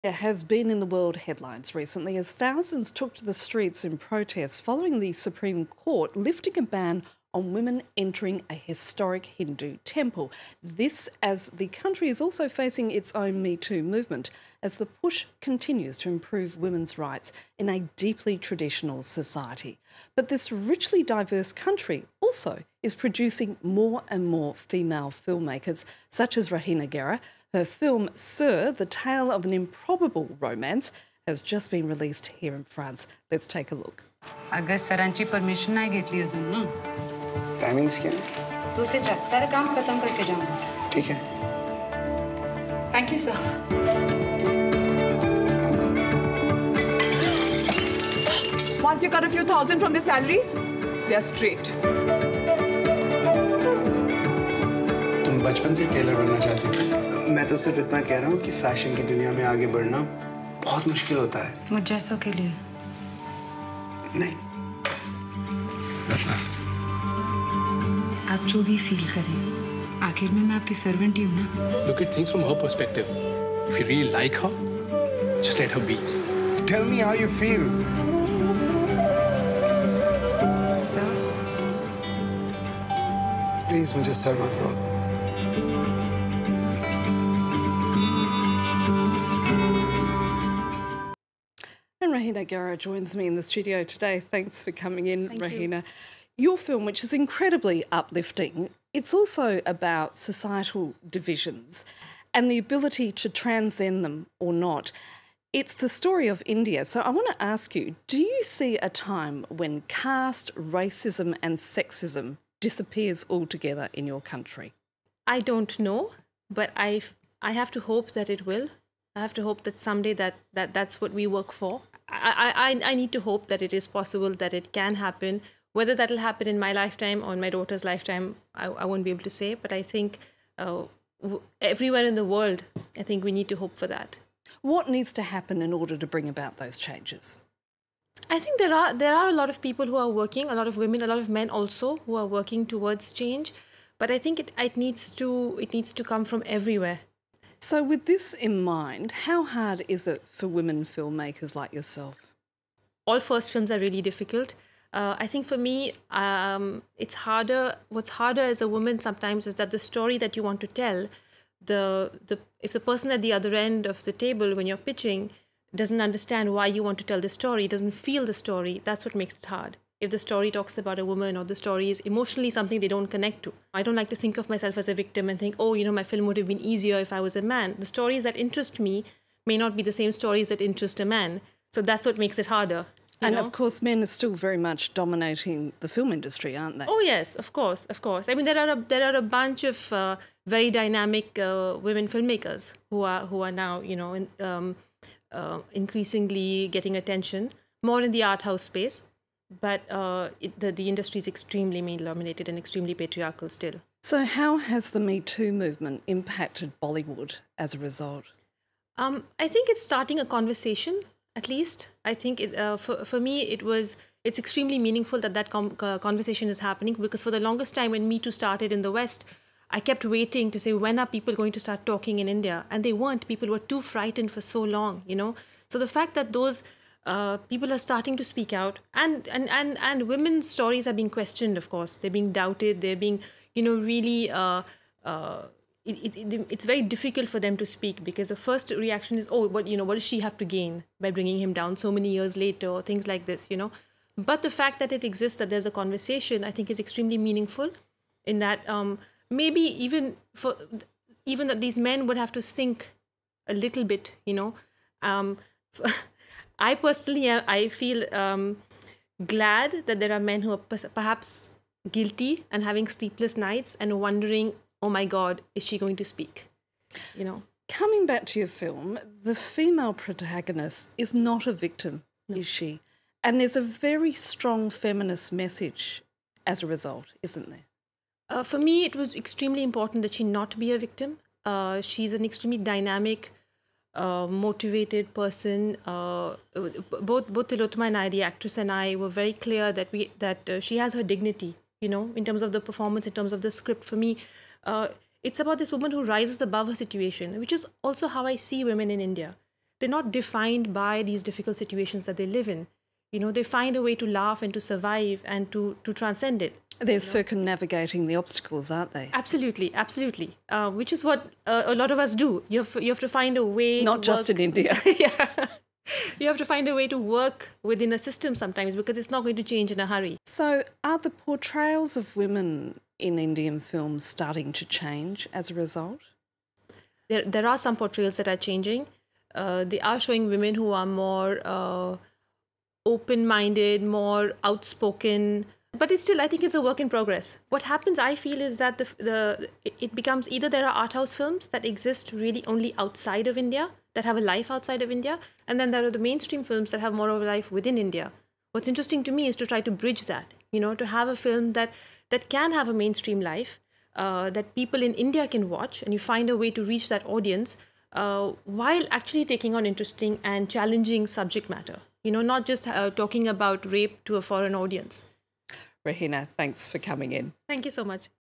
It has been in the world headlines recently as thousands took to the streets in protest following the Supreme Court lifting a ban on women entering a historic Hindu temple. This as the country is also facing its own Me Too movement as the push continues to improve women's rights in a deeply traditional society. But this richly diverse country also is producing more and more female filmmakers, such as Rohena Gera. Her film Sir, the tale of an improbable romance, has just been released here in France. Let's take a look. अगं सरांची permission नाही घेतली अजून ना. Timings क्या है? तू से जा, सारा काम खत्म करके जाऊंगा. ठीक है. Thank you, sir. Once you cut a few thousand from their salaries, they're straight. तुम बचपन से टेलर बनना चाहती थी. मैं तो सिर्फ इतना कह रहा हूँ कि फैशन की दुनिया में आगे बढ़ना बहुत मुश्किल होता है. मुझ जैसों के लिए. नहीं. रत्ना. आप जो भी फील करें, आखिर में मैं आपकी सर्वेंट ही हूँ ना. Look at things from her perspective. If you really like her, just let her be. Tell me how you feel. Sir. Please मुझे सर मत बोलो. And Rohena Gera joins me in the studio today. Thanks for coming in, Thank Rohena. Your film, which is incredibly uplifting, it's also about societal divisions and the ability to transcend them or not. It's the story of India. So I want to ask you, do you see a time when caste, racism and sexism disappears altogether in your country? I don't know, but I have to hope that it will. I have to hope that someday that's what we work for. I need to hope that it is possible, that it can happen. Whether that will happen in my lifetime or in my daughter's lifetime, I won't be able to say. But I think everywhere in the world, I think we need to hope for that. What needs to happen in order to bring about those changes? I think there are a lot of people who are working, a lot of women, a lot of men also who are working towards change. But I think it needs to come from everywhere. So with this in mind, how hard is it for women filmmakers like yourself? All first films are really difficult. I think for me, it's harder. What's harder as a woman sometimes is that the story that you want to tell, if the person at the other end of the table when you're pitching doesn't understand why you want to tell the story, doesn't feel the story, that's what makes it hard. If the story talks about a woman or the story is emotionally something they don't connect to. I don't like to think of myself as a victim and think, oh, my film would have been easier if I was a man. The stories that interest me may not be the same stories that interest a man. So that's what makes it harder. And of course, men are still very much dominating the film industry, aren't they? Oh yes, of course, of course. I mean, there are a bunch of very dynamic women filmmakers who are now, increasingly getting attention, more in the art house space. But the industry is extremely male-dominated and extremely patriarchal still. So how has the Me Too movement impacted Bollywood as a result? I think it's starting a conversation, at least. I think for me, it's extremely meaningful that conversation is happening, because for the longest time when Me Too started in the West, I kept waiting to say, when are people going to start talking in India? And they weren't. People were too frightened for so long, So the fact that those people are starting to speak out, and women's stories are being questioned, of course. They're being doubted. They're being, really... it's very difficult for them to speak, because the first reaction is, oh, what does she have to gain by bringing him down so many years later, or things like this, But the fact that it exists, that there's a conversation, I think is extremely meaningful, in that maybe even that these men would have to think a little bit, I personally, I feel glad that there are men who are perhaps guilty and having sleepless nights and wondering, oh my God, is she going to speak? Coming back to your film, the female protagonist is not a victim, is she? And there's a very strong feminist message as a result, isn't there? For me, it was extremely important that she not be a victim. She's an extremely dynamic, motivated person. Both Tilotma and I, the actress, and I were very clear that she has her dignity, in terms of the performance, in terms of the script. For me, it's about this woman who rises above her situation, which is also how I see women in India. they're not defined by these difficult situations that they live in. You know, they find a way to laugh and to survive and to transcend it. They're circumnavigating the obstacles, aren't they? Absolutely, absolutely. Which is what a lot of us do. You have to find a way. Not just in India. Yeah. You have to find a way to work within a system sometimes because it's not going to change in a hurry. So are the portrayals of women in Indian films starting to change as a result? There are some portrayals that are changing. They are showing women who are more open-minded, more outspoken. But it's still, I think it's a work in progress. What happens, I feel, is that it becomes either there are art house films that exist really only outside of India, that have a life outside of India, and then there are the mainstream films that have more of a life within India. What's interesting to me is to try to bridge that, you know, to have a film that can have a mainstream life, that people in India can watch, and you find a way to reach that audience while actually taking on interesting and challenging subject matter. You know, not just talking about rape to a foreign audience. Rohena, thanks for coming in. Thank you so much.